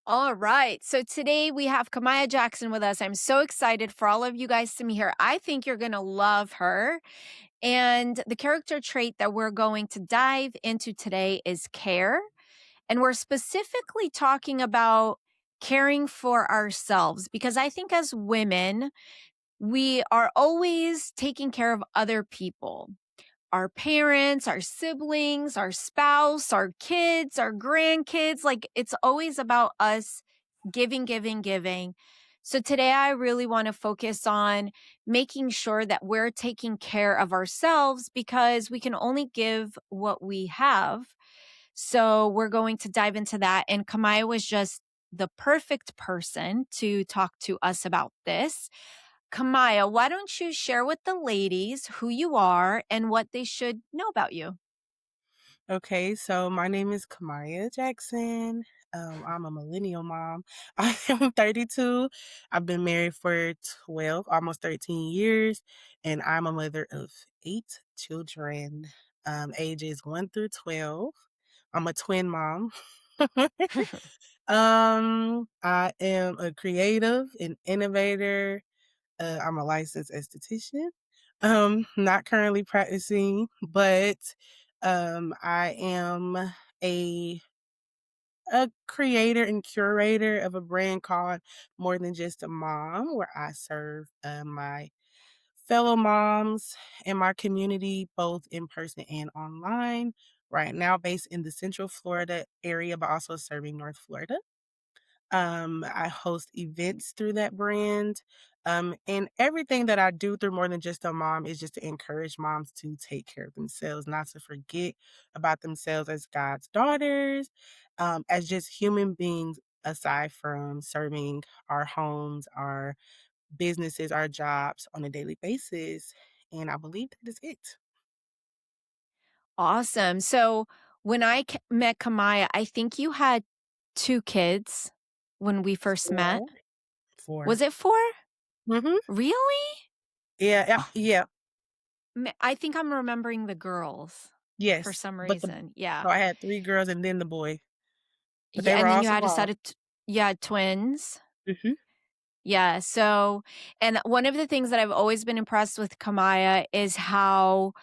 All right. So today we have Camaiya Jackson with us. I'm so excited for all of you guys to meet her. I think you're going to love her. And the character trait that we're going to dive into today is care. And we're specifically talking about caring for ourselves because I think as women, we are always taking care of other people, our parents, our siblings, our spouse, our kids, our grandkids. Like it's always about us giving, giving, giving. So today I really want to focus on making sure that we're taking care of ourselves because we can only give what we have. So we're going to dive into that. And Kamaya was just the perfect person to talk to us about this. Kamaya, why don't you share with the ladies who you are and what they should know about you? Okay, so my name is Camaiya Jackson. I'm a millennial mom. I am 32. I've been married for 12, almost 13 years, and I'm a mother of 8 children, ages 1 through 12. I'm a twin mom. I am a creative, an innovator. I'm a licensed esthetician. Not currently practicing, but I am a a creator and curator of a brand called More Than Just a Mom, where I serve my fellow moms in my community, both in person and online. Right now, based in the Central Florida area, but also serving North Florida. I host events through that brand. And everything that I do through More Than Just a Mom is just to encourage moms to take care of themselves, not to forget about themselves as God's daughters, as just human beings, aside from serving our homes, our businesses, our jobs on a daily basis. And I believe that is it. Awesome. So when met Kamaya, I think you had 2 kids when we first met. Four. Four. Was it 4? Mm-hmm. Really? Yeah, yeah, Oh, yeah. I think I'm remembering the girls for Yes. some But reason. Yeah. so I had 3 girls and then the boy. But they Yeah, were and then all you had a set small. of you had twins. Mhm. Yeah, so and one of the things that I've always been impressed with Kamaya is how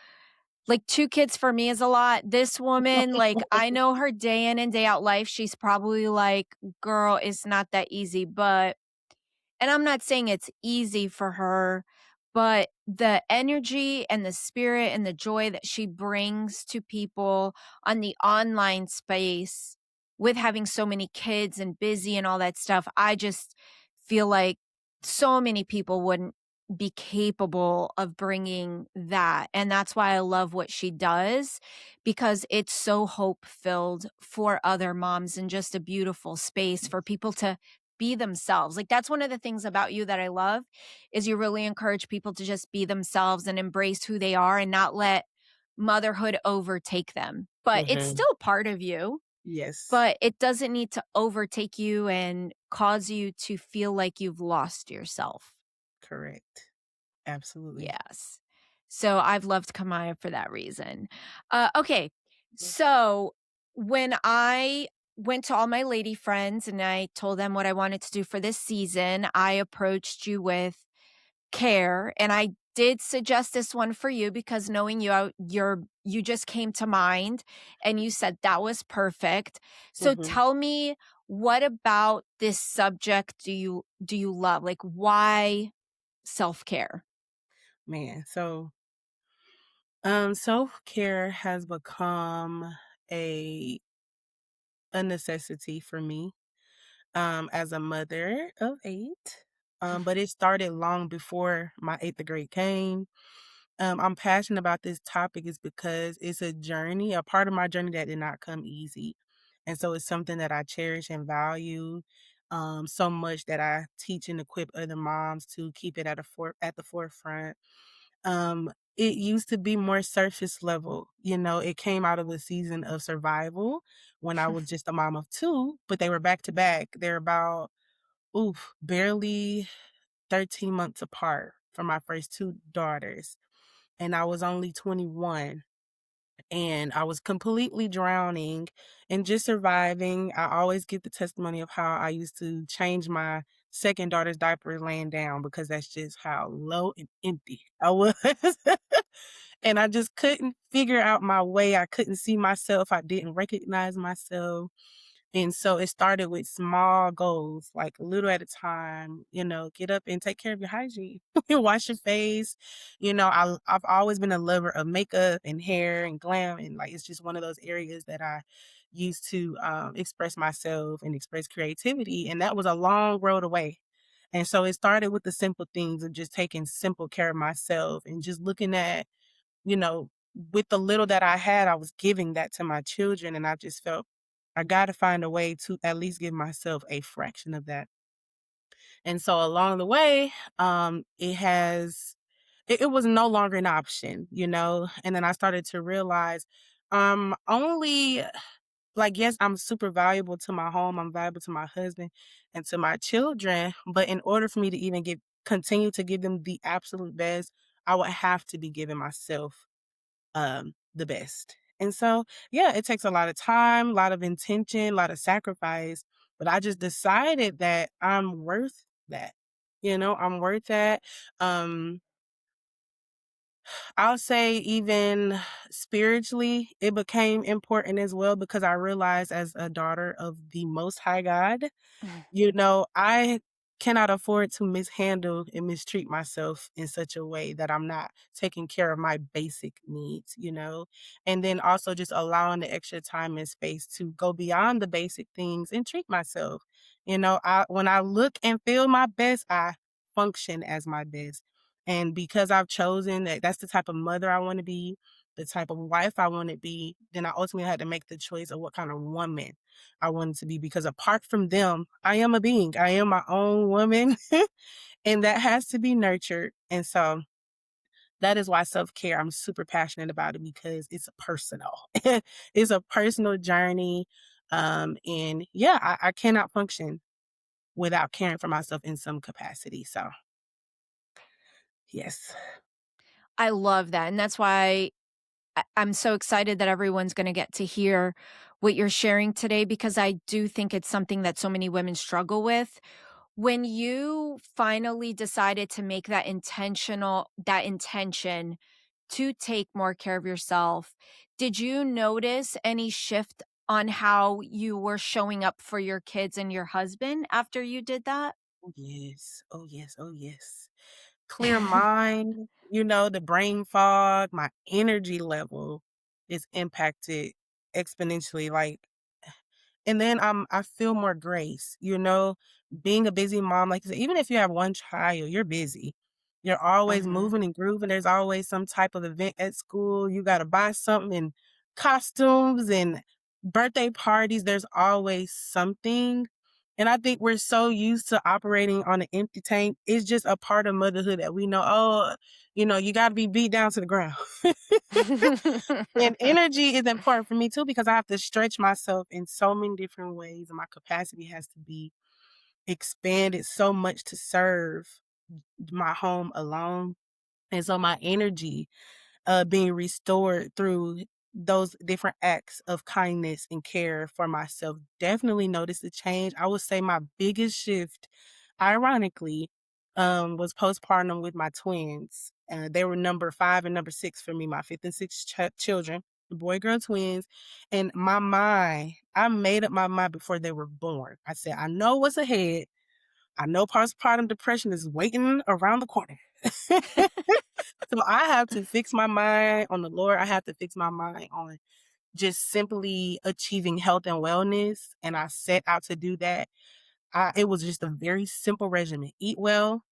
like 2 kids for me is a lot. This woman, like, I know her day in and day out life. She's probably like, "Girl, it's not that easy," but and I'm not saying it's easy for her, but the energy and the spirit and the joy that she brings to people on the online space with having so many kids and busy and all that stuff, I just feel like so many people wouldn't be capable of bringing that. And that's why I love what she does because it's so hope filled for other moms and just a beautiful space for people to be themselves. Like that's one of the things about you that I love is you really encourage people to just be themselves and embrace who they are and not let motherhood overtake them. But it's Mhm. still part of you, Yes, but it doesn't need to overtake you and cause you to feel like you've lost yourself. correct. Absolutely. Yes. So I've loved Kamaya for that reason. Okay. Mhm. So when I went to all my lady friends and I told them what I wanted to do for this season, I approached you with care. And I did suggest this one for you because knowing you, you just came to mind and you said that was perfect. So Mhm. tell me, what about this subject do you love? Like why self-care? Man, so, self-care has become a a necessity for me, as a mother of 8, but it started long before my 8th grade came. I'm passionate about this topic is because it's a journey, a part of my journey that did not come easy. And so it's something that I cherish and value so much that I teach and equip other moms to keep it at the forefront. It used to be more surface level. It came out of a season of survival when I was just a mom of 2, but they were back to back. They're about, barely 13 months apart from my first 2 daughters, and I was only 21. and I was completely drowning and just surviving. I always give the testimony of how I used to change my second daughter's diaper laying down because that's just how low and empty I was. And I just couldn't figure out my way. I couldn't see myself. I didn't recognize myself. And so it started with small goals, like a little at a time, get up and take care of your hygiene. Wash your face. I've always been a lover of makeup and hair and glam. And like, it's just one of those areas that I used to express myself and express creativity. And that was a long road away. And so it started with the simple things of just taking simple care of myself and just looking at, you know, with the little that I had, I was giving that to my children. And I just felt I got to find a way to at least give myself a fraction of that. And so along the way, it was no longer an option, and then I started to realize, only like, yes, I'm super valuable to my home. I'm valuable to my husband and to my children. But in order for me to even continue to give them the absolute best, I would have to be giving myself the best. And so, yeah, it takes a lot of time, a lot of intention, a lot of sacrifice, but I just decided that I'm worth that. I'm worth that. Um, I'll say even spiritually, it became important as well because I realized as a daughter of the Most High God, I cannot afford to mishandle and mistreat myself in such a way that I'm not taking care of my basic needs. And then also just allowing the extra time and space to go beyond the basic things and treat myself. When I look and feel my best, I function as my best. And because I've chosen that that's the type of mother I want to be, the type of wife I want to be, then I ultimately had to make the choice of what kind of woman I wanted to be because apart from them, I am a being. I am my own woman and that has to be nurtured. And so that is why self-care, I'm super passionate about it because it's personal. It's a personal journey. And yeah, I cannot function without caring for myself in some capacity. So yes. I love that, and that's why I'm so excited that everyone's gonna get to hear what you're sharing today because I do think it's something that so many women struggle with. When you finally decided to make that intention to take more care of yourself, did you notice any shift on how you were showing up for your kids and your husband after you did that? Oh yes. Oh yes. Oh yes. Clear mind, the brain fog, my energy level is impacted exponentially. Like, and then I feel more grace, being a busy mom, like you said, even if you have one child, you're busy. You're always Mhm. moving and grooving. There's always some type of event at school. You got to buy something and costumes and birthday parties. There's always something. And I think we're so used to operating on an empty tank. It's just a part of motherhood that we know, oh, you got to be beat down to the ground. And energy is important for me too because I have to stretch myself in so many different ways, and my capacity has to be expanded so much to serve my home alone. And so my energy being restored through those different acts of kindness and care for myself. Definitely noticed the change. I would say my biggest shift, ironically, was postpartum with my twins. They were number 5 and number 6 for me, my fifth and sixth children, boy girl twins. And my mind, I made up my mind before they were born. I said, I know what's ahead. I know postpartum depression is waiting around the corner. So I have to fix my mind on the Lord. I have to fix my mind on just simply achieving health and wellness. And I set out to do that. It was just a very simple regimen. Eat well,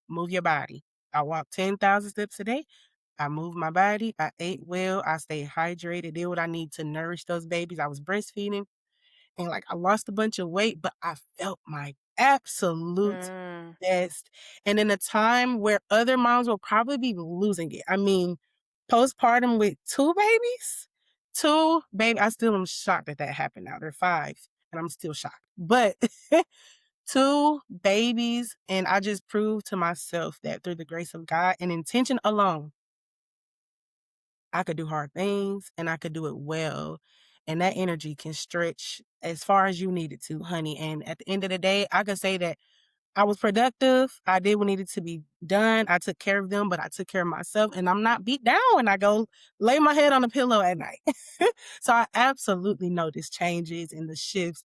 move your body. I walked 10,000 steps a day. I moved my body. I ate well. I stayed hydrated, did what I need to nourish those babies. I was breastfeeding and like I lost a bunch of weight, but I felt my absolute Mm. best. And in a time where other moms will probably be losing it. I mean, postpartum with two baby, I still am shocked that that happened now. They're 5 and I'm still shocked. But two babies, and I just proved to myself that through the grace of God and intention alone, I could do hard things and I could do it well. And that energy can stretch as far as you need it to, honey. And at the end of the day, I could say that I was productive. I did what needed to be done. I took care of them, but I took care of myself. And I'm not beat down when I go lay my head on the pillow at night. So I absolutely noticed changes and the shifts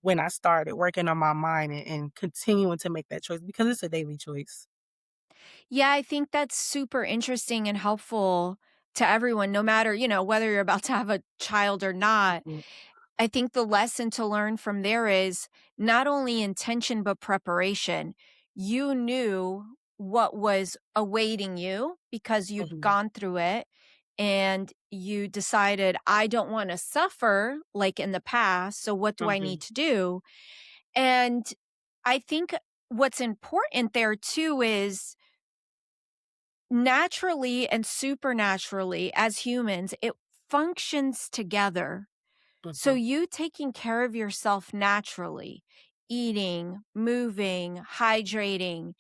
when I started working on my mind and continuing to make that choice because it's a daily choice. Yeah, I think that's super interesting and helpful to everyone, no matter, whether you're about to have a child or not. Mhm, I think the lesson to learn from there is not only intention, but preparation. You knew what was awaiting you because you'd mhm, gone through it and you decided, I don't want to suffer like in the past. So, what do I need mhm, to do? And I think what's important there too is naturally and supernaturally as humans, it functions together. So mhm. you taking care of yourself naturally, eating, moving, hydrating,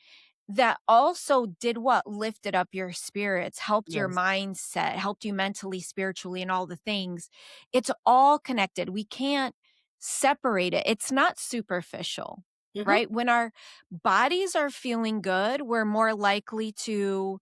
that also did what? Lifted up your spirits, helped your Yes. mindset, helped you mentally, spiritually, and all the things. It's all connected. We can't separate it. It's not superficial, Mhm. right? When our bodies are feeling good, we're more likely to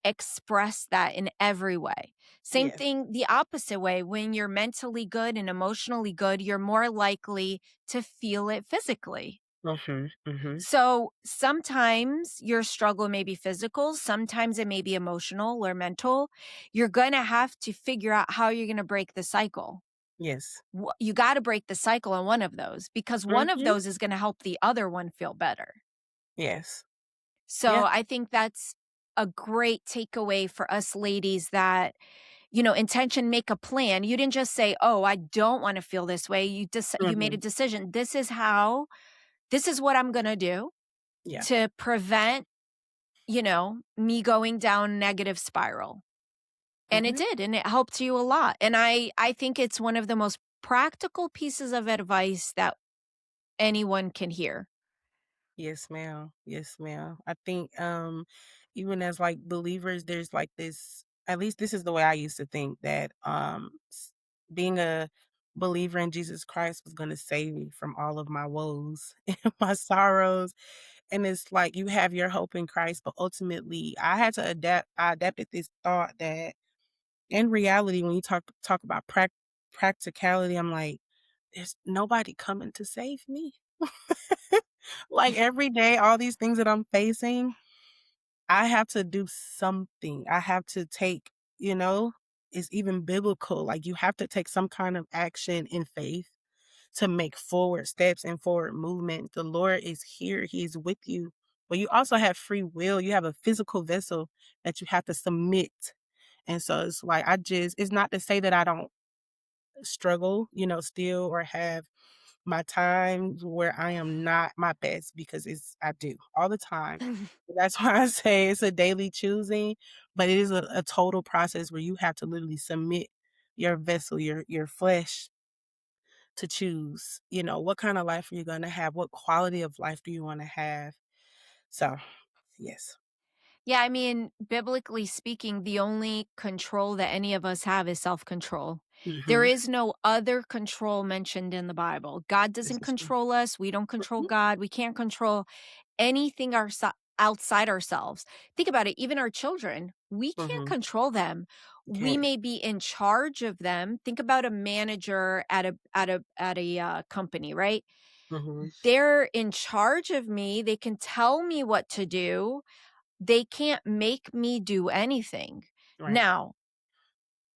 express that in every way. Same Yes. thing the opposite way. When you're mentally good and emotionally good, you're more likely to feel it physically. Mhm, mhm. So sometimes your struggle may be physical, sometimes it may be emotional or mental. You're going to have to figure out how you're going to break the cycle. Yes. You got to break the cycle on one of those because one of Mhm. those is going to help the other one feel better. Yes. So Yeah. I think that's a great takeaway for us ladies that, intention, make a plan. You didn't just say, "Oh, I don't want to feel this way." You made a Mhm. decision. This is what I'm going to do Yeah. to prevent, me going down negative spiral. And it Mhm. did, and it helped you a lot. And I think it's one of the most practical pieces of advice that anyone can hear. Yes, ma'am. Yes, ma'am. I think, even as, like, believers, there's, like, this at least this is the way I used to think that, being a believer in Jesus Christ was gonna save me from all of my woes and my sorrows, and it's like you have your hope in Christ, but ultimately, I adapted this thought that in reality, when you talk about practicality, I'm like, "There's nobody coming to save me." Like, every day, all these things that I'm facing, I have to do something. I have to take, you know, it's even biblical, like, you have to take some kind of action in faith to make forward steps and forward movement. The Lord is here, He's with you, but you also have free will. You have a physical vessel that you have to submit, and so it's like, it's not to say that I don't struggle, still or have my times where I am not my best because I do all the time. That's why I say it's a daily choosing, but it is a total process where you have to literally submit your vessel, your flesh to choose, what kind of life are you gonna have? What quality of life do you want to have? So yes. Yeah, I mean, biblically speaking, the only control that any of us have is self control. There Mhm. is no other control mentioned in the Bible. God This doesn't is true. control us. We don't control Mhm. God. We can't control anything outside ourselves. Think about it. Even our children, we can't Mhm. control them. We Can't. may be in charge of them. Think about a manager at a company, right? Mhm. They're in charge of me. They can tell me what to do, they can't make me do anything. Right. Now,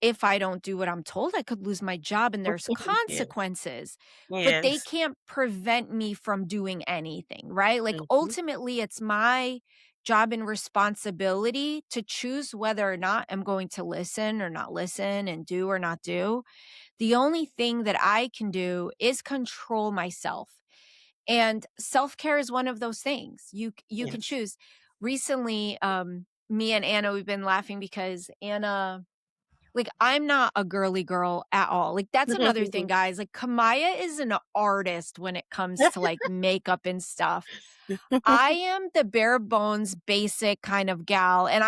if I don't do what I'm told, I could lose my job and there's Yes. consequences, but they Yes. can't prevent me from doing anything, right? Like Mhm. ultimately, it's my job and responsibility to choose whether or not I'm going to listen or not listen and do or not do. The only thing that I can do is control myself. And self-care is one of those things. You can Yes. choose. Recently, me and Anna, we've been laughing because Anna, like, I'm not a girly girl at all. Like, that's another thing, guys. Like, Camaiya is an artist when it comes to like makeup and stuff. I am the bare bones basic kind of gal. And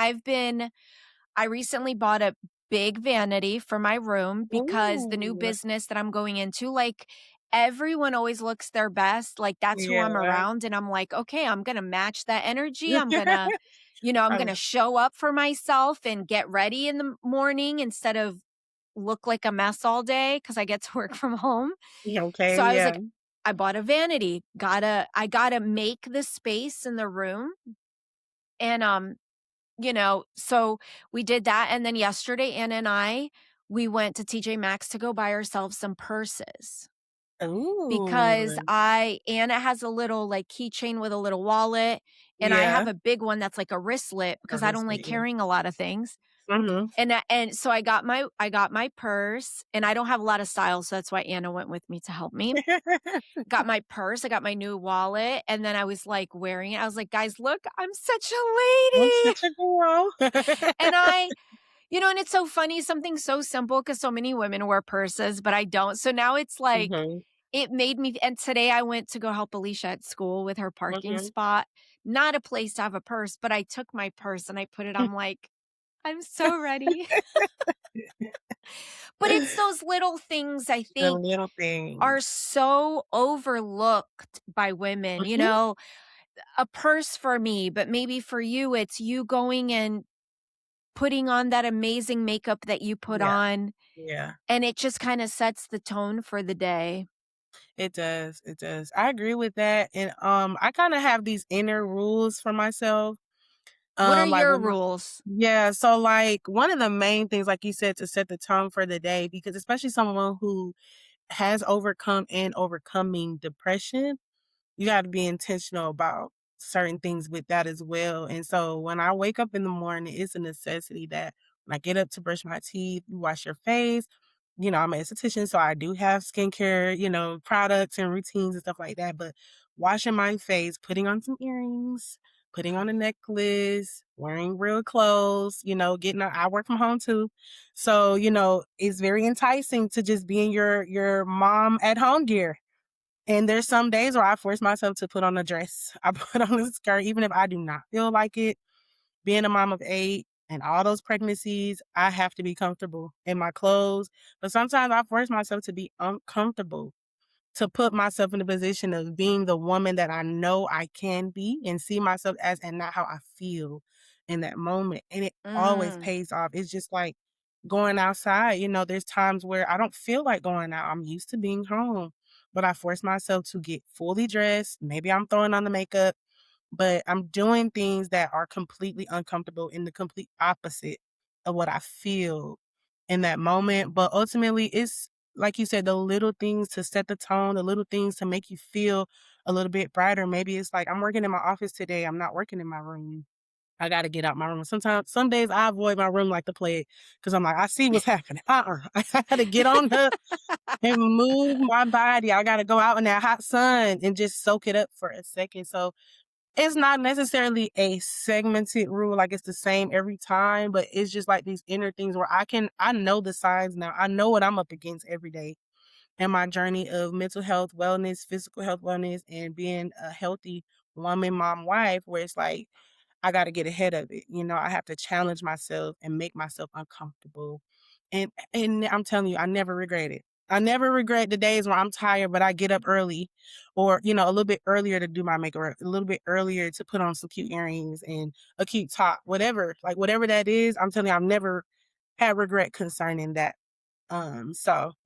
I recently bought a big vanity for my room because the new Ooh. business that I'm going into, like, everyone always looks their best, like, that's who I'm Yeah. around, and I'm like, "Okay, I'm gonna match that energy, I'm gonna, I'm I gonna love show up for myself and get ready in the morning instead of look like a mess all day because I get to work from home." So okay, I was yeah. like, I bought a vanity, I gotta make the space in the room, and, so we did that, and then yesterday, Anna and we went to TJ Maxx to go buy ourselves some purses because Ooh. Anna has a little, like, keychain with a little wallet, and I have Yeah. a big one that's like a wristlet because I don't like Obviously, yeah. carrying a lot of things. Mhm. And so I got my purse, and I don't have a lot of style, so that's why Anna went with me to help me. Got my purse, I got my new wallet, and then I was, like, wearing it. I was like, "Guys, look, I'm such a I'm lady." such a girl. And and it's so funny, something so simple because so many women wear purses, but I don't. So now it's like, Mhm, it made me, and today I went to go help Alicia at school with her parking mhm. spot. Not a place to have a purse, but I took my purse and I put it, I'm like, "I'm so ready." But it's those little things I The think little are things. so overlooked by women, Mhm. a purse for me, but maybe for you, it's you going and putting on that amazing makeup that you put Yeah, on, yeah. and it just kinda sets the tone for the day. It does, it does. I agree with that, and, I kinda have these inner rules for myself, What are like, your with my rules? yeah, so, like, one of the main things, like you said, to set the tone for the day, because especially someone who has overcome and overcoming depression, you gotta be intentional about certain things with that as well, and so when I wake up in the morning, it's a necessity that when I get up to brush my teeth, you wash your face. I'm an esthetician, so I do have skincare, products and routines and stuff like that, but washing my face, putting on some earrings, putting on a necklace, wearing real clothes, getting I work from home too. So, it's very enticing to just be in your mom at home gear, and there's some days where I force myself to put on a dress. I put on a skirt, even if I do not feel like it. Being a mom of 8 and all those pregnancies, I have to be comfortable in my clothes. But sometimes I force myself to be uncomfortable, to put myself in a position of being the woman that I know I can be and see myself as, and not how I feel in that moment. And it always Mm, pays off. It's just like going outside. There's times where I don't feel like going out. I'm used to being home, but I force myself to get fully dressed. Maybe I'm throwing on the makeup, but I'm doing things that are completely uncomfortable in the complete opposite of what I feel in that moment. But ultimately, it's like you said, the little things to set the tone, the little things to make you feel a little bit brighter. Maybe it's like, I'm working in my office today. I'm not working in my room. I got to get out my room. Sometimes, some days I avoid my room like the plague because I'm like, I see what's happening. I got to get on up and move my body. I got to go out in that hot sun and just soak it up for a second. So it's not necessarily a segmented rule, like it's the same every time, but it's just like these inner things where I know the signs now. I know what I'm up against every day in my journey of mental health, wellness, physical health, wellness, and being a healthy woman, mom, wife, where it's like I gotta get ahead of it. I have to challenge myself and make myself uncomfortable. And I'm telling you, I never regret it. I never regret the days where I'm tired, but I get up early or, a little bit earlier to do my makeup, or a little bit earlier to put on some cute earrings and a cute top, whatever. Like whatever that is, I'm telling you, I've never had regret concerning that.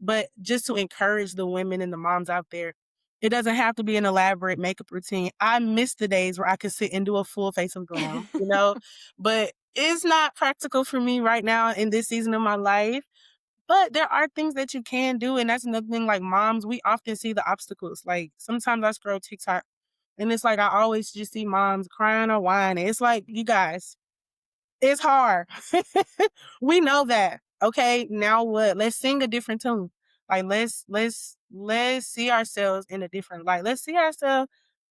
But just to encourage the women and the moms out there, it doesn't have to be an elaborate makeup routine. I miss the days where I could sit and do a full face of glam, but it's not practical for me right now in this season of my life. But there are things that you can do. And that's another thing, like moms, we often see the obstacles. Like sometimes I scroll TikTok and it's like I always just see moms crying or whining. It's like, you guys, it's hard. We know that. Okay, now what? Let's sing a different tune. Like let's see ourselves in a different light. Let's see ourselves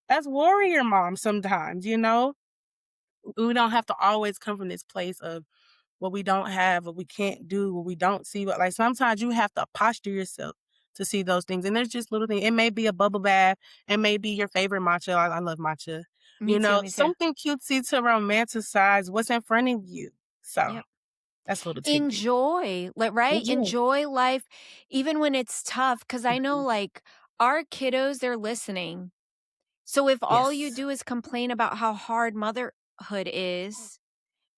as warrior moms sometimes. We don't have to always come from this place of what we don't have, what we can't do, what we don't see. But like sometimes you have to posture yourself to see those things. And there's just little things. It may be a bubble bath. It may be your favorite matcha. I love matcha. me too, me too. Something cutesy to romanticize what's in front of you. So Yep. That's a little tidbit. Enjoy, like, right? Enjoy. Enjoy life even when it's tough. Because I know, Mhm. like, our kiddos, they're listening. So if all you Yes. do is complain about how hard motherhood is,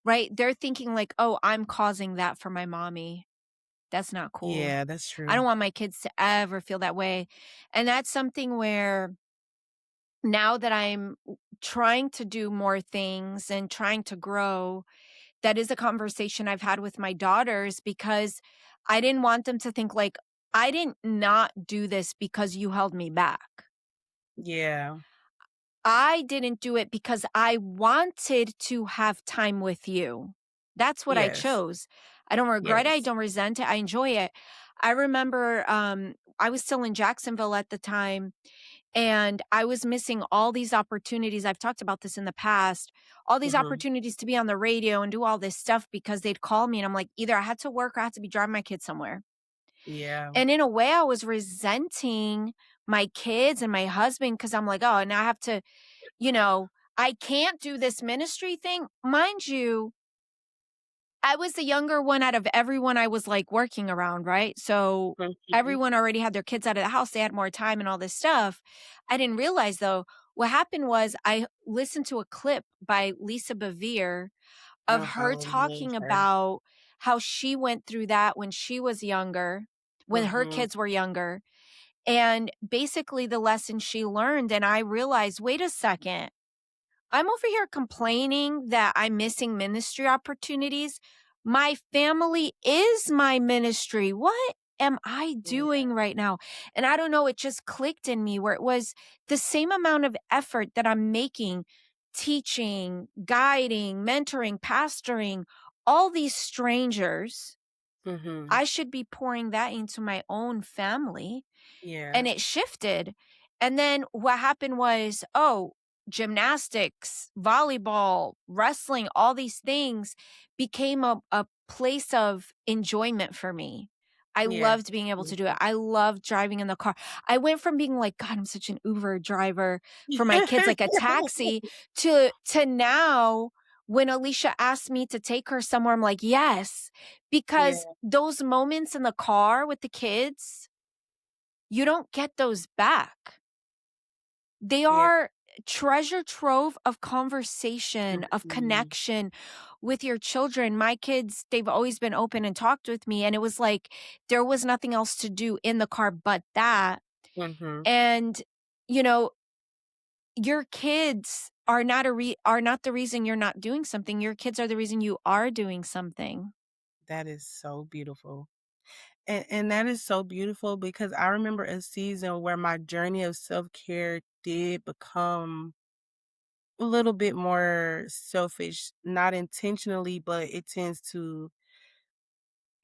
right? They're thinking like, "Oh, I'm causing that for my mommy." That's not cool. Yeah, that's I true. don't want my kids to ever feel that way. And that's something where now that I'm trying to do more things and trying to grow, that is a conversation I've had with my daughters because I didn't want them to think like, I didn't not do this because you held me back. Yeah. I didn't do it because I wanted to have time with you. That's what I Yes. chose. I don't regret it. I Yes. don't resent it. I enjoy it. I remember I was still in Jacksonville at the time and I was missing all these opportunities. I've talked about this in the past, all these Mhm. opportunities to be on the radio and do all this stuff because they'd call me and I'm like, either I had to work or I had to be driving my kids somewhere. Yeah. And in a way, I was resenting my kids and my husband because I'm like, oh, now I have to, I can't do this ministry thing. Mind you, I was the younger one out of everyone I was like working around, right? So Mhm. everyone already had their kids out of the house. They had more time and all this stuff. I didn't realize though, what happened was I listened to a clip by Lisa Bevere of Oh, I her love talking her. about how she went through that when she was younger, when her Mhm. kids were younger. And basically the lesson she learned. And I realized, wait a second, I'm over here complaining that I'm missing ministry opportunities. My family is my ministry. What am I Yeah. doing right now? And I don't know, it just clicked in me where it was the same amount of effort that I'm making teaching, guiding, mentoring, pastoring all these strangers. Mhm. I should be pouring that into my own family and Yeah. it shifted. And then what happened was, oh, gymnastics, volleyball, wrestling, all these things became a place of enjoyment for me. I Yeah. loved being able to do it. Mhm. I loved driving in the car. I went from being like, God, I'm such an Uber driver for my kids, like a taxi, to now when Alicia asked me to take her somewhere, I'm like, yes, Yeah. because those moments in the car with the kids, you don't get those back. They Yeah. are treasure trove of conversation, of Mhm. connection with your children. My kids, they've always been open and talked with me, and it was like there was nothing else to do in the car but that. Mhm. And, you know, your kids are not the reason you're not doing something. Your kids are the reason you are doing something. That is so beautiful. And that is so beautiful because I remember a season where my journey of self-care did become a little bit more selfish, not intentionally, but it tends to.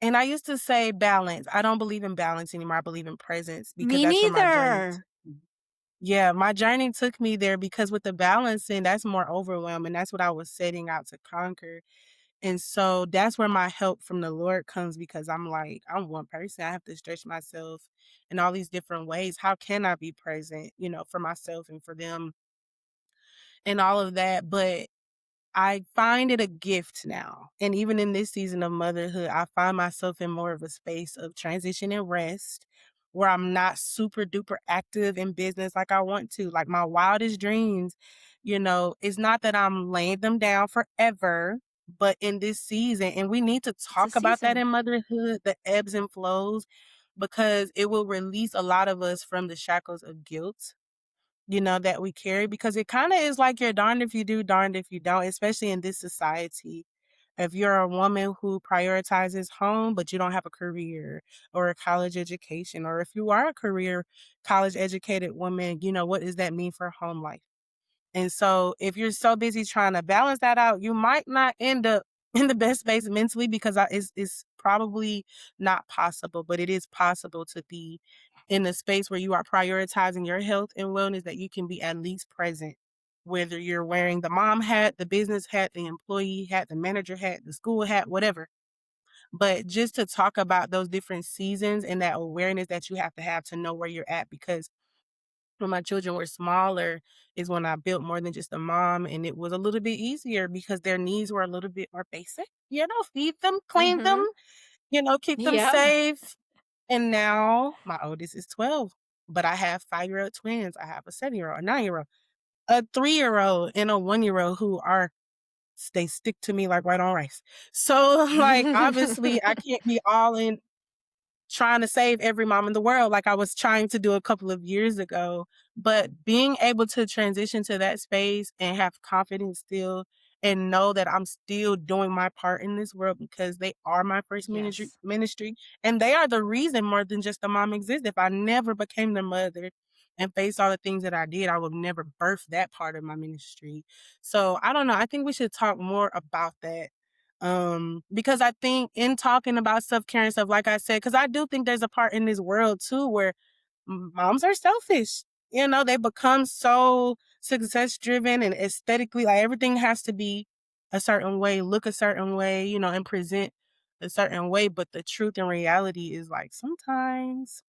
And I used to say balance. I don't believe in balance anymore. I believe in presence because Me that's where my journey neither. yeah, my journey took me there because with the balancing, that's more overwhelming. That's what I was setting out to conquer. And so that's where my help from the Lord comes because I'm like, I'm one person. I have to stretch myself in all these different ways. How can I be present, for myself and for them and all of that? But I find it a gift now. And even in this season of motherhood, I find myself in more of a space of transition and rest where I'm not super duper active in business like I want to. Like my wildest dreams, it's not that I'm laying them down forever, but in this season, and we need to It's a talk about that season. in motherhood, the ebbs and flows, because it will release a lot of us from the shackles of guilt that we carry because it kind of is like you're darned if you do, darned if you don't, especially in this society. If you're a woman who prioritizes home, but you don't have a career or a college education, or if you are a career college educated woman, what does that mean for home life? And so if you're so busy trying to balance that out, you might not end up in the best space mentally because it's probably not possible, but it is possible to be in a space where you are prioritizing your health and wellness that you can be at least present, whether you're wearing the mom hat, the business hat, the employee hat, the manager hat, the school hat, whatever. But just to talk about those different seasons and that awareness that you have to know where you're at because when my children were smaller is when I built more than just a mom, and it was a little bit easier because their needs were a little bit more basic, feed them, clean them, Mhm. keep them Yep. safe. And now my oldest is 12, but I have 5-year-old twins. I have a 7-year-old, a 9-year-old, a 3-year-old, and a 1-year-old who are they stick to me like white on rice. So, like, obviously, I can't be all in trying to save every mom in the world like I was trying to do a couple of years ago. But being able to transition to that space and have confidence still and know that I'm still doing my part in this world because they are my first Yes. ministry and they are the reason more than just a mom exists. If I never became their mother and faced all the things that I did, I would never birth that part of my ministry. So I don't know. I think we should talk more about that because I think in talking about self-care and stuff, like I said, because I do think there's a part in this world too where moms are selfish. They become so success driven and aesthetically, like everything has to be a certain way, look a certain way, and present a certain way. But the truth and reality is like sometimes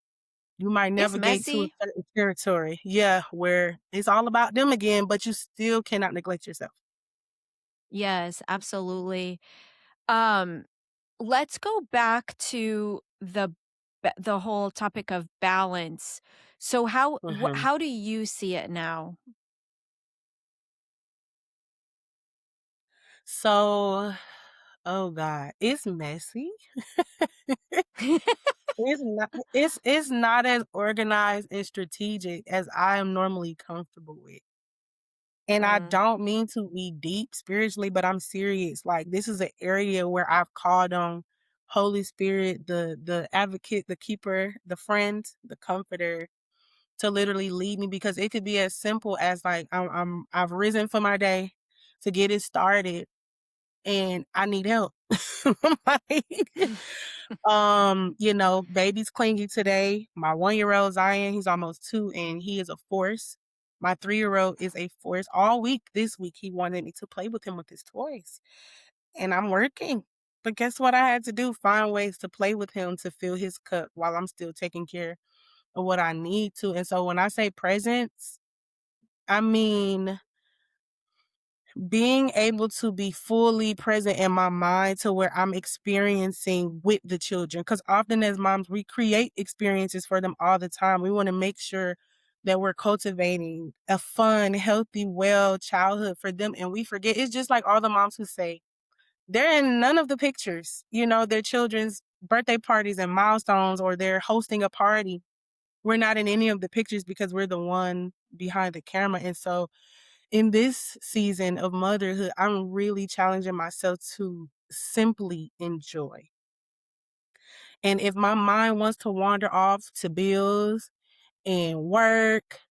you might It's navigate to a messy. certain territory. Yeah, where it's all about them again, but you still cannot neglect yourself. Yes, absolutely. Um, let's go back to the whole topic of balance. So Mhm. how do you see it now? So, oh God, it's messy. It's not as organized and strategic as I am normally comfortable with. And I Mm, don't mean to be deep spiritually, but I'm serious. Like this is an area where I've called on Holy Spirit, the advocate, the keeper, the friend, the comforter to literally lead me because it could be as simple as like I've risen for my day to get it started and I need help. Like, baby's clingy today. My 1-year-old Zion, he's almost 2 and he is a force. My 3-year-old is a force. All week this week he wanted me to play with him with his toys. And I'm working. But guess what I had to do? Find ways to play with him to fill his cup while I'm still taking care of what I need to. And so when I say presence, I mean being able to be fully present in my mind to where I'm experiencing with the children. Because often as moms, we create experiences for them all the time. We want to make sure that we're cultivating a fun, healthy, well childhood for them. And we forget it's just like all the moms who say they're in none of the pictures, their children's birthday parties and milestones, or they're hosting a party. We're not in any of the pictures because we're the one behind the camera. And so in this season of motherhood, I'm really challenging myself to simply enjoy. And if my mind wants to wander off to bills and work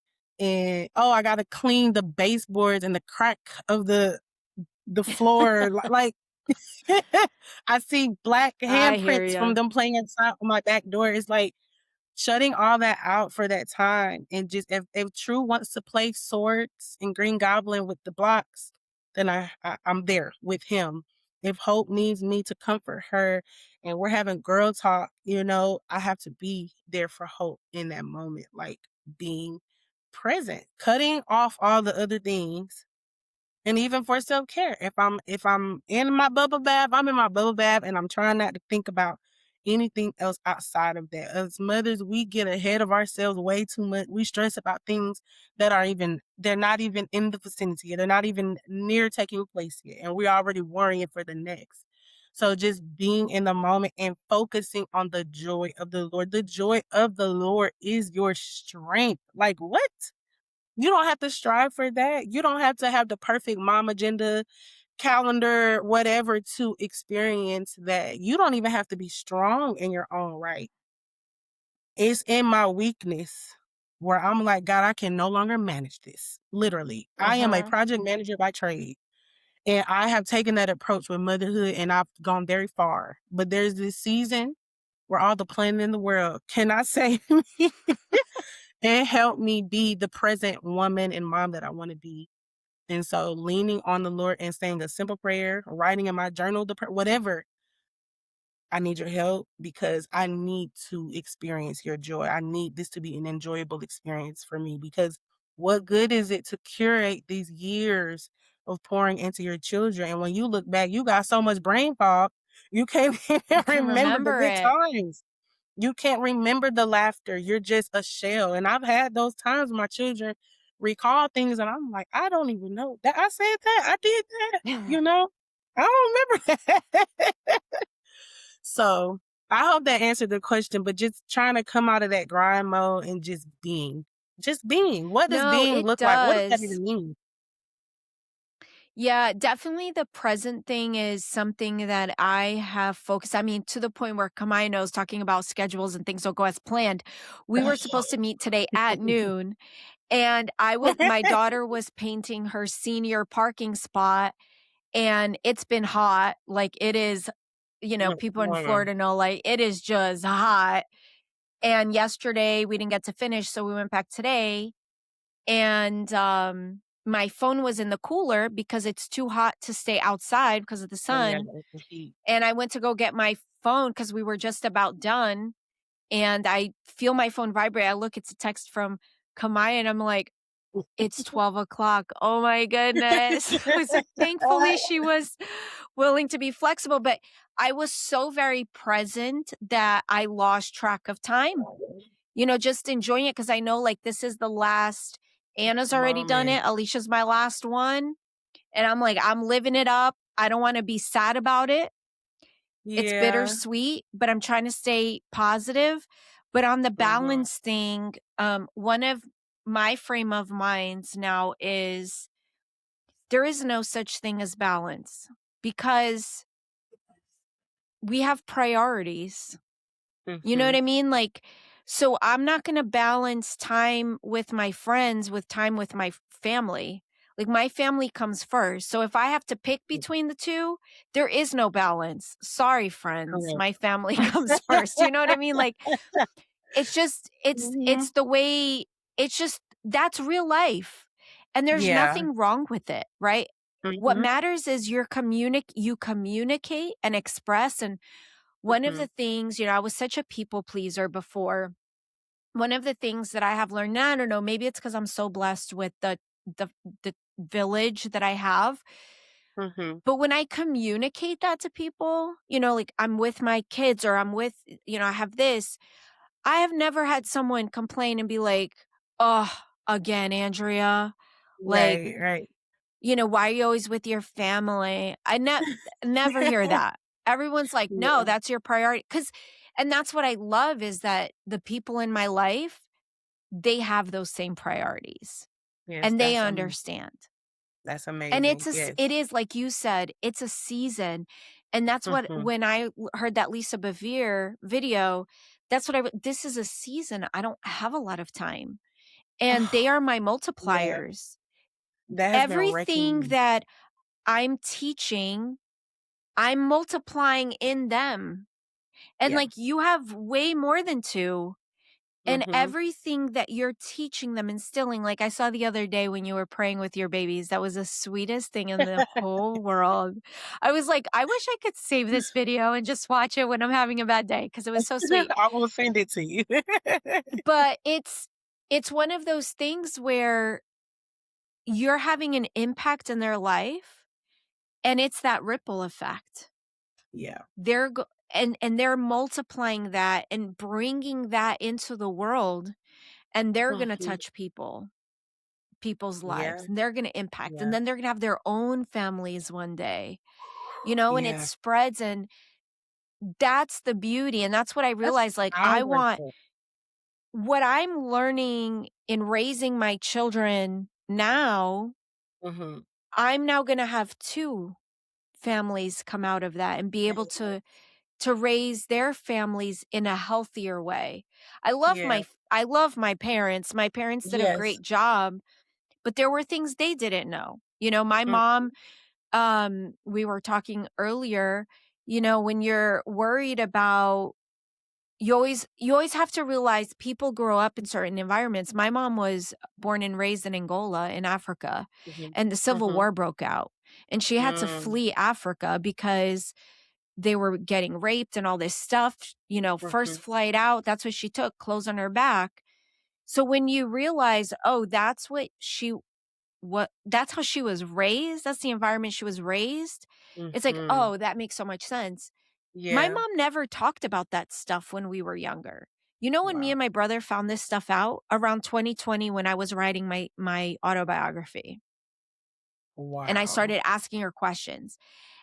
and I gotta clean the baseboards and the crack of the floor, like I see black I hear handprints from you. them playing inside my back door. It's like shutting all that out for that time and just if True wants to play swords and Green Goblin with the blocks, then I'm there with him. If Hope needs me to comfort her and we're having girl talk, I have to be there for Hope in that moment, like being present, cutting off all the other things and even for self-care, if I'm in my bubble bath, I'm in my bubble bath and I'm trying not to think about anything else outside of that. As mothers, we get ahead of ourselves way too much. We stress about things they're not even in the vicinity yet. They're not even near taking place yet. And we're already worrying for the next. So just being in the moment and focusing on the joy of the Lord. The joy of the Lord is your strength. Like what? You don't have to strive for that. You don't have to have the perfect mom agenda, calendar, whatever to experience that. You don't even have to be strong in your own right. It's in my weakness where I'm like, God, I can no longer manage this. Literally. I am a Mhm. project manager by trade. And I have taken that approach with motherhood and I've gone very far. But there's this season where all the planning in the world cannot save me and help me be the present woman and mom that I want to be. And so leaning on the Lord and saying a simple prayer, writing in my journal, whatever, I need your help because I need to experience your joy. I need this to be an enjoyable experience for me because what good is it to curate these years of pouring into your children? And when you look back, you got so much brain fog, you can't even You can remember the remember good it. times. You can't remember the laughter. You're just a shell. And I've had those times when my children recall things and I'm like, I don't even know that I said that. I did that. You know? I don't remember that. So I hope that answered the question, but just trying to come out of that grind mode and just being. Just being. What does No, being it look like? What does that does. even mean? Yeah, definitely the present thing is something that I have focused. I mean, to the point where Kamai knows talking about schedules and things don't go as planned. We were supposed to meet today at noon, and my daughter was painting her senior parking spot, and it's been hot. Like it is, people in Mm, Florida know, like it is just hot. And yesterday we didn't get to finish, so we went back today. And my phone was in the cooler because it's too hot to stay outside because of the oh, yeah, sun. the heat. And I went to go get my phone because we were just about done. And I feel my phone vibrate. I look, it's a text from Kamaya, and I'm like, it's 12 o'clock. Oh my goodness. So thankfully she was willing to be flexible, but I was so very present that I lost track of time, just enjoying it because I know like this is the last. Anna's already done Moment. it. Alicia's my last one. And I'm like, I'm living it up. I don't want to be sad about it. It's Yeah. bittersweet, but I'm trying to stay positive. But on the Mhm. balance thing, one of my frame of minds now is there is no such thing as balance because we have priorities. You know what Mhm. I mean? Like, so I'm not going to balance time with my friends with time with my family. Like, my family comes first. So if I have to pick between the two, there is no balance. Sorry, friends. Correct. My family comes first. You know what I mean? Like, it's just, Mhm. it's the way, it's just, that's real life. And there's Yeah. nothing wrong with it, right? What Mhm. matters is you communicate and express. And one of Mhm. the things, I was such a people pleaser before. One of the things that I have learned now, I don't know, maybe it's because I'm so blessed with the the village that I have. Mhm. But when I communicate that to people, like I'm with my kids or I'm with, I have this, I have never had someone complain and be like, oh, again, Andrea, like, Right, right. why are you always with your family? Never hear that. Everyone's like, "No, Yeah. that's your priority." And that's what I love is that the people in my life, they have those same priorities Yes, and they understand. that's And amazing. Yes. it is like you said, it's a season. And that's what Mhm. when heard that Lisa Bevere video, that's what this is a season. I don't have a lot of time. And they are my Yeah, multipliers. that has been wrecking Everything me. that I'm teaching, I'm multiplying in them. And Yeah. like you have way more than two. And Mhm. everything that you're teaching them, instilling, like I saw the other day when you were praying with your babies, that was the sweetest thing in the whole world. I was like, I wish I could save this video and just watch it when I'm having a bad day because it was so sweet. I will send it to you. But it's one of those things where you're having an impact in their life and it's that ripple effect. Yeah. They're go and they're multiplying that and bringing that into the world, and they're gonna Mhm. touch people's lives, Yeah, and they're gonna impact, and yeah, then they're gonna have their own families one day, and it yeah. spreads, and that's the beauty, and that's what I That's realized, like, I want powerful. what I'm learning in raising my children now, Mhm. I'm now gonna have 2 families come out of that and be able to raise their families in a healthier way. Yeah. I love my parents. My parents did a Yes. great job, but there were things they didn't know. My Mm. mom, we were talking earlier, when you're worried about you always have to realize people grow up in certain environments. My mom was born and raised in Angola in Africa, Mhm. and the Civil Mhm. War broke out, and she had to Mm. flee Africa because they were getting raped and all this stuff, first Mhm. flight out, that's what she took, clothes on her back. So when you realize, oh, that's how she was raised, that's the environment she was raised, it's like, Mhm. oh, that makes so much sense. My Yeah. mom never talked about that stuff when we were younger. When me Wow. and my brother found this stuff out around 2020 when I was writing my autobiography, and I Wow. started asking her questions.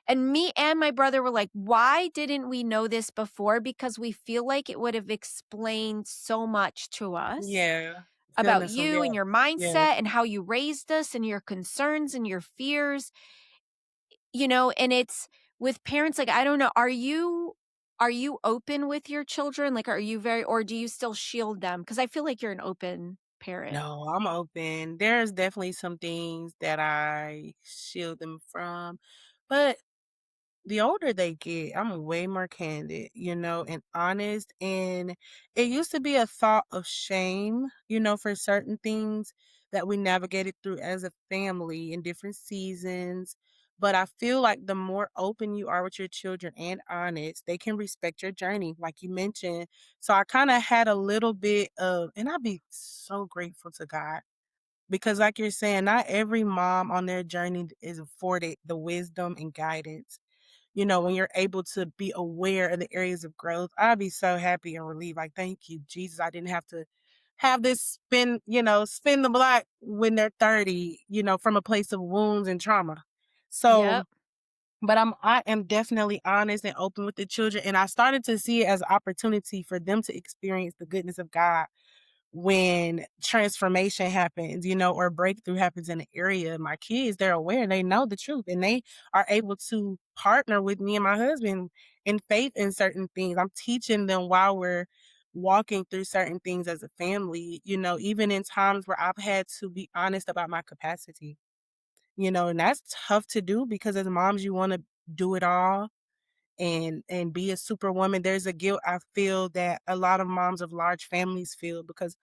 And me and my brother were like, "Why didn't we know this before?" Because we feel like it would have explained so much to us Yeah. about Filling some you and gaps. your Yeah. mindset and how you raised us and your concerns and your fears, and it's with parents, like, I don't know, are you open with your children? Like, are you very or do you still shield them? Because I feel like you're an open parent. No, I'm open. There's definitely some things that I shield them from, but the older they get, I'm way more candid, and honest. And it used to be a thought of shame, for certain things that we navigated through as a family in different seasons. But I feel like the more open you are with your children and honest, they can respect your journey, like you mentioned. So I kind of had a little bit of, and I'd be so grateful to God because, like you're saying, not every mom on their journey is afforded the wisdom and guidance when you're able to be aware of the areas of growth. I'd be so happy and relieved. Like, thank you, Jesus. I didn't have to have this spin the block when they're 30, from a place of wounds and trauma. So, Yep. but I am definitely honest and open with the children. And I started to see it as an opportunity for them to experience the goodness of God when transformation happens, or breakthrough happens in an area. My kids, they're aware, they know the truth, and they are able to partner with me and my husband in faith in certain things. I'm teaching them while we're walking through certain things as a family, even in times where I've had to be honest about my capacity, and that's tough to do because as moms, you want to do it all and be a superwoman. There's a guilt I feel that a lot of moms of large families feel because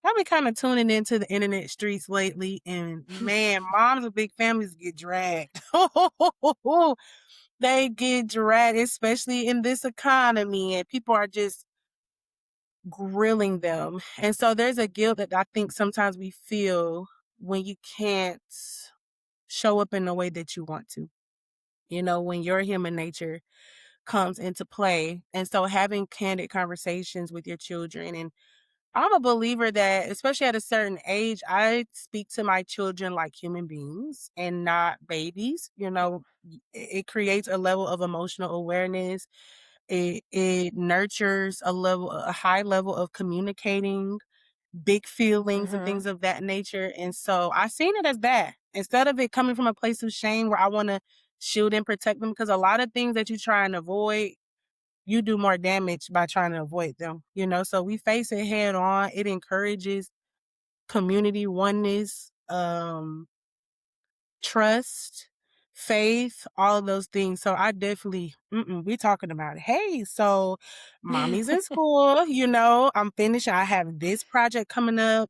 I've been kinda tuning into the internet streets lately, and man, moms of big families get dragged. They get dragged, especially in this economy, and people are just grilling them. And so there's a guilt that I think sometimes we feel when you can't show up in the way that you want to, when your human nature comes into play. And so having candid conversations with your children, and I'm a believer that, especially at a certain age, I speak to my children like human beings and not babies. It creates a level of emotional awareness. It nurtures a high level of communicating big feelings and Mhm. things of that nature. And so I seen it as that instead of it coming from a place of shame where I want to shield and protect them, because a lot of things that you try and avoid, you do more damage by trying to avoid them, So we face it head on. It encourages community oneness, trust, faith, all of those things. So I definitely, we talking about it. Hey, so mommy's in school, I'm finishing. I have this project coming up.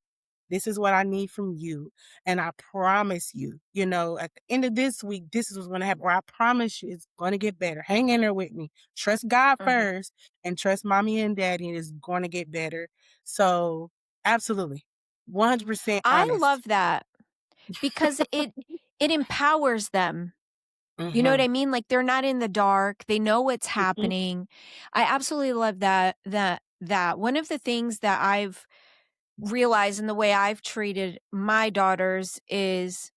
This is what I need from you. And I promise you, at the end of this week, this is what's going to happen. Or I promise you, it's going to get better. Hang in there with me. Trust God Mhm. first and trust mommy and daddy, and it's going to get better. So, absolutely. 100% I honest. love that because it empowers them. You know what Mm-hmm. I mean? Like, they're not in the dark, they know what's Mm-hmm. happening. I absolutely love that. One of the things that I've realized in the way I've treated my daughters is,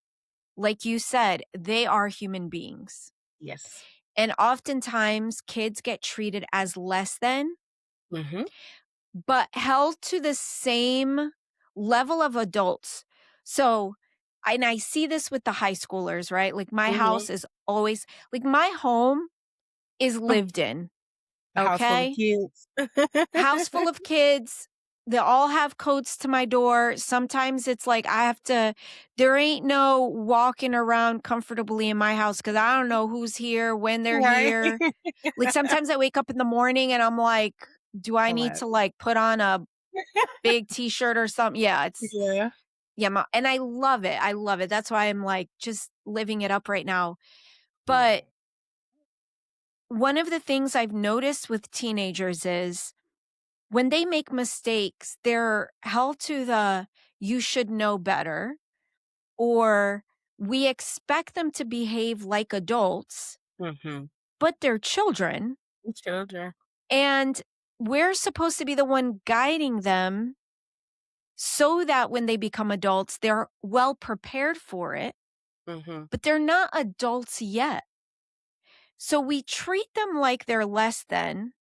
like you said, they are human beings. Yes. And oftentimes kids get treated as less than, Mhm, but held to the same level of adults. So, and I see this with the high schoolers, right? Like, my mhm. house is always like, my home is lived in, A house full of okay? kids. House full of kids. They all have codes to my door. Sometimes it's like I have to, there ain't no walking around comfortably in my house because I don't know who's here, when they're Right? here. Like, sometimes I wake up in the morning and I'm like, do I need Hilarious. to like put on a big t-shirt or something? Yeah, Yeah, yeah, and I love it. I love it. That's why I'm like just living it up right now. yeah. But one of the things I've noticed with teenagers is when they make mistakes, they're held to the "you should know better," or we expect them to behave like adults, Mhm. but they're children, Children. and we're supposed to be the one guiding them so that when they become adults, they're well prepared for it, Mhm. but they're not adults yet. So we treat them like they're less than,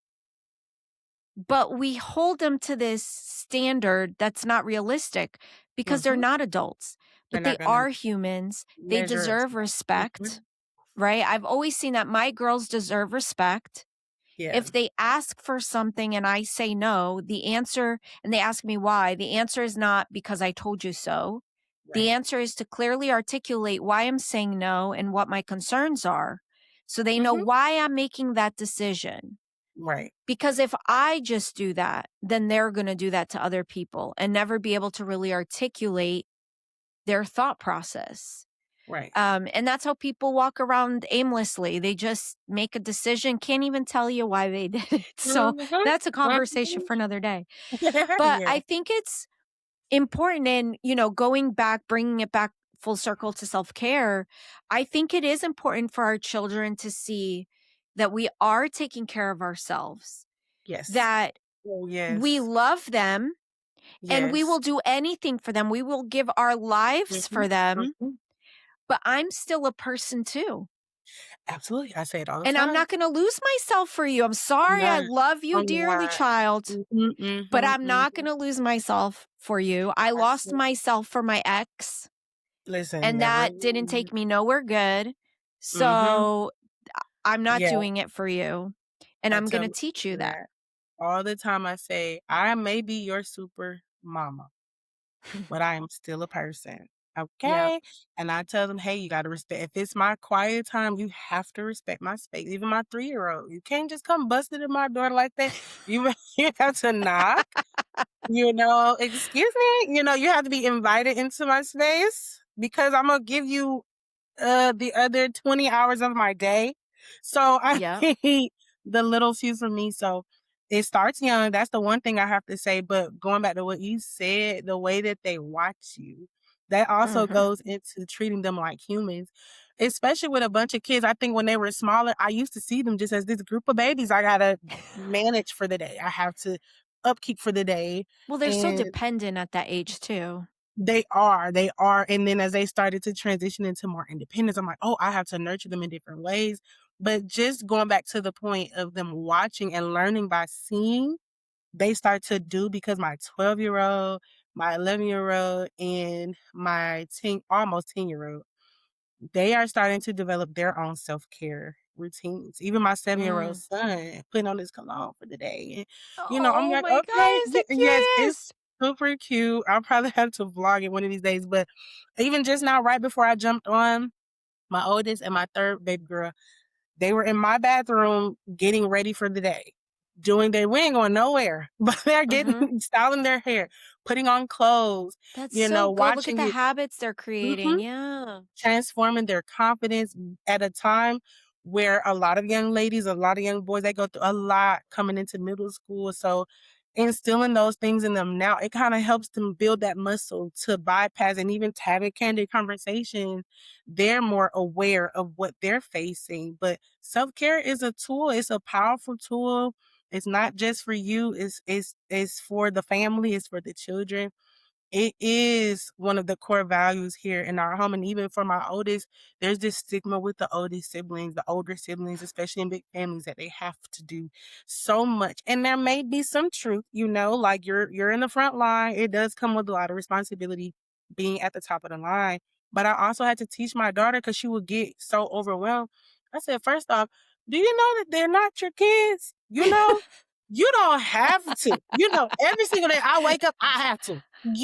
but we hold them to this standard that's not realistic because they're Mhm. not adults, They're but they not gonna are humans. They measure us deserve up. respect, Mhm. right? I've always seen that my girls deserve respect. Yeah. If they ask for something and I say no, the answer, and they ask me why, the answer is not because I told you so. The Right. answer is to clearly articulate why I'm saying no and what my concerns are so they know Mhm. why I'm making that decision. Right. Because if I just do that, then they're going to do that to other people and never be able to really articulate their thought process. Right. And that's how people walk around aimlessly. They just make a decision, can't even tell you why they did it. So Mhm. that's a conversation Mhm. for another day. But Yeah. I think it's important in, going back, bringing it back full circle to self care. I think it is important for our children to see that we are taking care of ourselves, Yes. that Oh, we yes. love them and we Yes. will do anything for them. We will give our lives Mhm. for them, Mhm. but I'm still a person too. Absolutely. I say it all the And I'm time. not gonna lose myself for you. I'm I'm sorry, I not. love you I'm dearly, not. child, Mhm. but Mhm. I'm not Mhm. gonna lose myself for you. I I lost said, myself for my ex, listen, and never that didn't again. take me nowhere good. Mhm. So, I'm not Yeah. doing it for you, and I I'm tell gonna my teach you sister that. that all the time. I say, I may be your super mama, but I am still a person. Yep. Okay. And I tell them, hey, you got to respect. If it's my quiet time, you have to respect my space. Even my 3-year old, you can't just come busting in my door like that. You, you have to knock, excuse me, you have to be invited into my space because I'm going to give you the other 20 hours of my day. So I Yep. need the little few for me. So it starts young. That's the one thing I have to say. But going back to what you said, the way that they watch you, that also Mhm. goes into treating them like humans, especially with a bunch of kids. I think when they were smaller, I used to see them just as this group of babies I got to manage for the day. I have to upkeep for the day. Well, they're so And dependent at that age too. they are, and then as they started to transition into more independence, I'm like, "Oh, I have to nurture them in different ways." But just going back to the point of them watching and learning by seeing, they start to do because my 12-year-old, my 11-year-old, and my 10 almost 10-year-old, they are starting to develop their own self-care routines. Even my 7-year-old Mm. son putting on his cologne for the day. And, I'm Oh like, my okay, god, is the yes, it's cutest. super cute. I'll probably have to vlog it one of these days. But even just now, right before I jumped on, my oldest and my third baby girl, they were in my bathroom getting ready for the day. We ain't going nowhere, but they're Mhm. getting styling their hair, putting on clothes, That's so good. Look at watching the it. habits they're Mhm. creating. Yeah. Transforming their confidence at a time where a lot of young ladies, a lot of young boys, they go through a lot coming into middle school. So instilling those things in them now, it kind of helps them build that muscle to bypass and even to have a candid conversation. They're more aware of what they're facing. But self-care is a tool, it's a powerful tool. It's not just for you, it's for the family, it's for the children. It is one of the core values here in our home, and even for my oldest, there's this stigma with the oldest siblings, the older siblings, especially in big families, that they have to do so much. And there may be some truth, like you're in the front line. It does come with a lot of responsibility being at the top of the line. But I also had to teach my daughter because she would get so overwhelmed. I said, first off, do you know that they're not your kids? You don't have to. Every single day I wake up, I have to.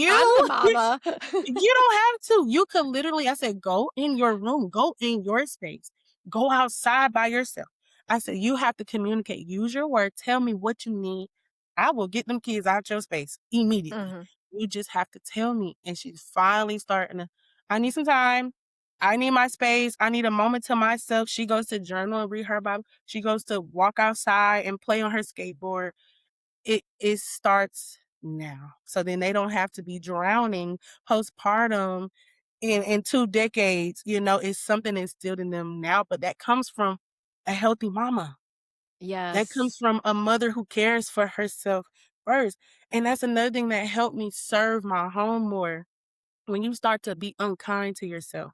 I'm the You mama. you don't have to. You could literally, I said, go in your room, go in your space, go outside by yourself. I said, you have to communicate. Use your word. Tell me what you need. I will get them kids out your space immediately. Mhm. You just have to tell me. And she's finally starting to, I need some time. I need my space. I need a moment to myself. She goes to journal and read her Bible. She goes to walk outside and play on her skateboard. It starts now. So then they don't have to be drowning postpartum in 2 decades. It's something instilled in them now, but that comes from a healthy mama. That comes Yes. from a mother who cares for herself first. And that's another thing that helped me serve my home more. When you start to be unkind to yourself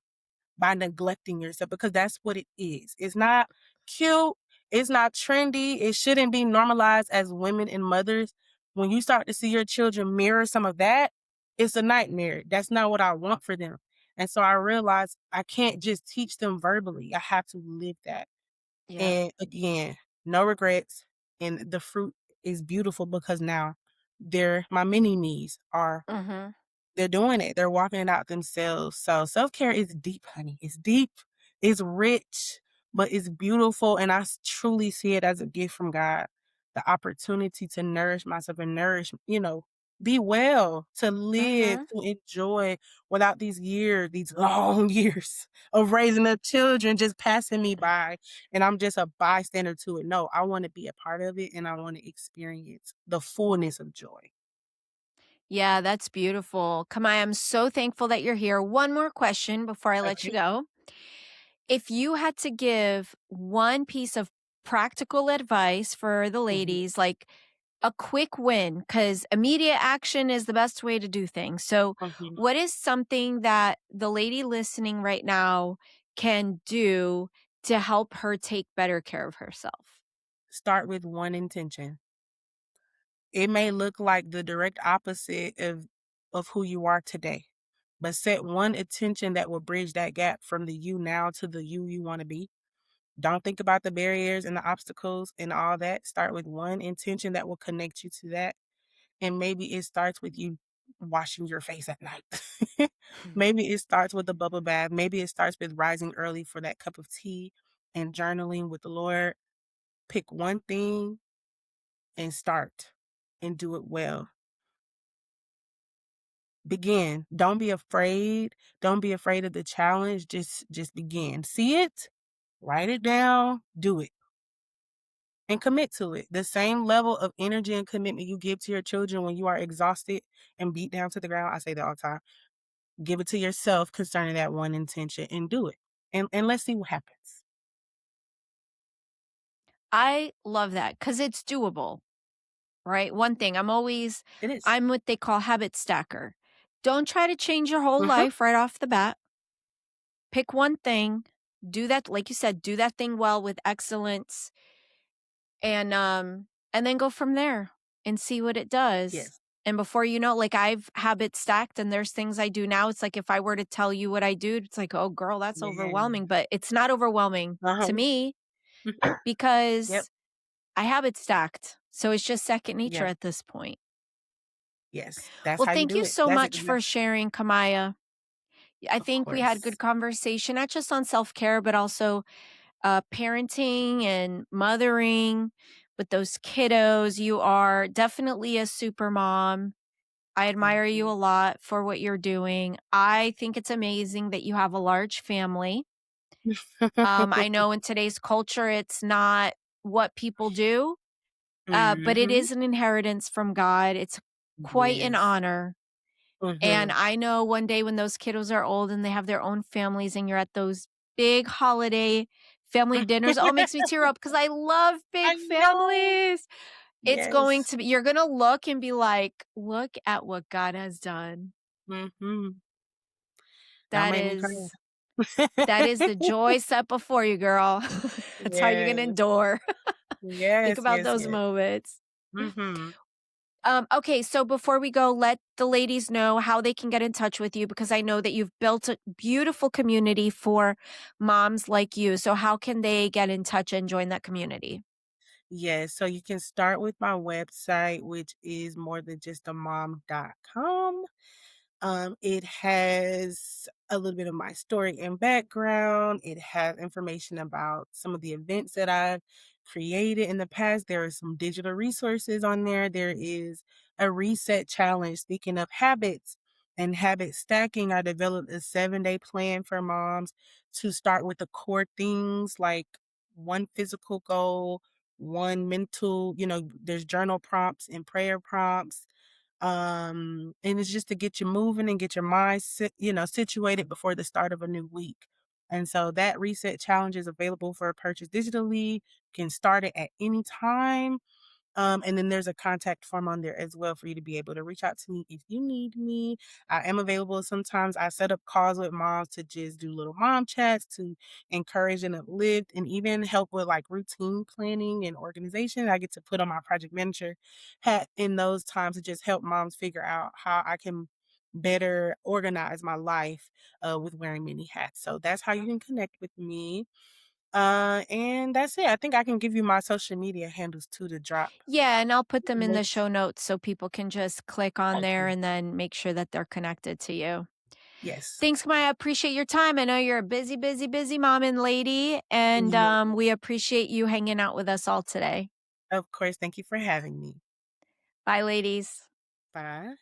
by neglecting yourself, because that's what it is. It's not cute. It's not trendy. It shouldn't be normalized as women and mothers. When you start to see your children mirror some of that, it's a nightmare. That's not what I want for them. And so I realized I can't just teach them verbally. I have to live that. Yep. And again, no regrets. And the fruit is beautiful because now my mini me's are Mhm. they're doing it. They're walking it out themselves. So self-care is deep, honey. It's deep, it's rich, but it's beautiful. And truly see it as a gift from God. The opportunity to nourish myself and be well, to live, Mhm. to enjoy without these years, these long years of raising up children just passing me by. And I'm just a bystander to it. No, I want to be a part of it and I want to experience the fullness of joy. Yeah, that's beautiful. Kamai, I'm so thankful that you're here. One more question before I let you Okay. go. If you had to give one piece of practical advice for the Mhm, ladies, like a quick win, because immediate action is the best way to do things. So, mhm. what is something that the lady listening right now can do to help her take better care of herself? Start with one intention. It may look like the direct opposite of who you are today, but set one intention that will bridge that gap from the you now to the you want to be. Don't think about the barriers and the obstacles and all that. Start with one intention that will connect you to that. And maybe it starts with you washing your face at night. Maybe it starts with a bubble bath. Maybe it starts with rising early for that cup of tea and journaling with the Lord. Pick one thing and start and do it well. Begin. Don't be afraid. Don't be afraid of the challenge. Just begin. See it, write it down, do it, and commit to it. The same level of energy and commitment you give to your children when you are exhausted and beat down to the ground. I say that all the time. Give it to yourself concerning that one intention and do it. And let's see what happens. I love that because it's doable, right? One thing It is. I'm what they call habit stacker. Don't try to change your whole Mhm. life right off the bat. Pick one thing, do that, like you said, do that thing well with excellence, and then go from there and see what it does. Yes. And before you know, like I've habit stacked and there's things I do now. It's like if I were to tell you what I do, it's like, oh girl, that's Yeah. overwhelming. But it's not overwhelming to Uh-huh. me Yep. because I habit stacked. So it's just second nature Yeah. at this point. Yes. That's Well, how you thank do you it. so That's much for exactly. sharing, Kamaya. I Of think we had good course. conversation, not just on self care, but also parenting and mothering with those kiddos. You are definitely a super mom. I Thank admire you a you. lot for what you're doing. I think it's amazing that you have a large family. I know in today's culture, it's not what people do, but it Mhm. is an inheritance from God. It's quite an Yes. honor. And Mhm. I know one day when those kiddos are old and they have their own families and you're at those big holiday family dinners, oh, it makes me tear up because I love I big know. families. It's going Yes. to be, you're going to look and be like, look at what God has done. Mhm. Don't That make me cry. is, that is the joy set before you, girl. That's how you're going to Yes. endure. Think Yes, about yes, those yes. moments. Mhm. Okay, so before we go, let the ladies know how they can get in touch with you because I know that you've built a beautiful community for moms like you. So, how can they get in touch and join that community? Yes, so you can start with my website, which is more than just a mom.com. It has a little bit of my story and background. It has information about some of the events that I've created in the past. There are some digital resources on there. There is a reset challenge, speaking of habits. And habit stacking, I developed a 7-day plan for moms to start with the core things like one physical goal, one mental, there's journal prompts and prayer prompts. And it's just to get you moving and get your mind situated before the start of a new week. And so that reset challenge is available for purchase digitally, can start it at any time. And then there's a contact form on there as well for you to be able to reach out to me if you need me. I am available sometimes. I set up calls with moms to just do little mom chats to encourage and uplift and even help with like routine planning and organization. I get to put on my project manager hat in those times to just help moms figure out how I can better organize my life with wearing many hats. So that's how you can connect with me. And that's it. I think I can give you my social media handles too to drop Yeah, and I'll put them in the links. show notes so people can just click on there Okay. and then make sure that they're connected to you. Yes. Thanks, Maya. Appreciate your time. I know you're a busy, busy, busy mom and lady, and Yeah. we appreciate you hanging out with us all today. Of course. Thank you for having me. Bye, ladies. Bye.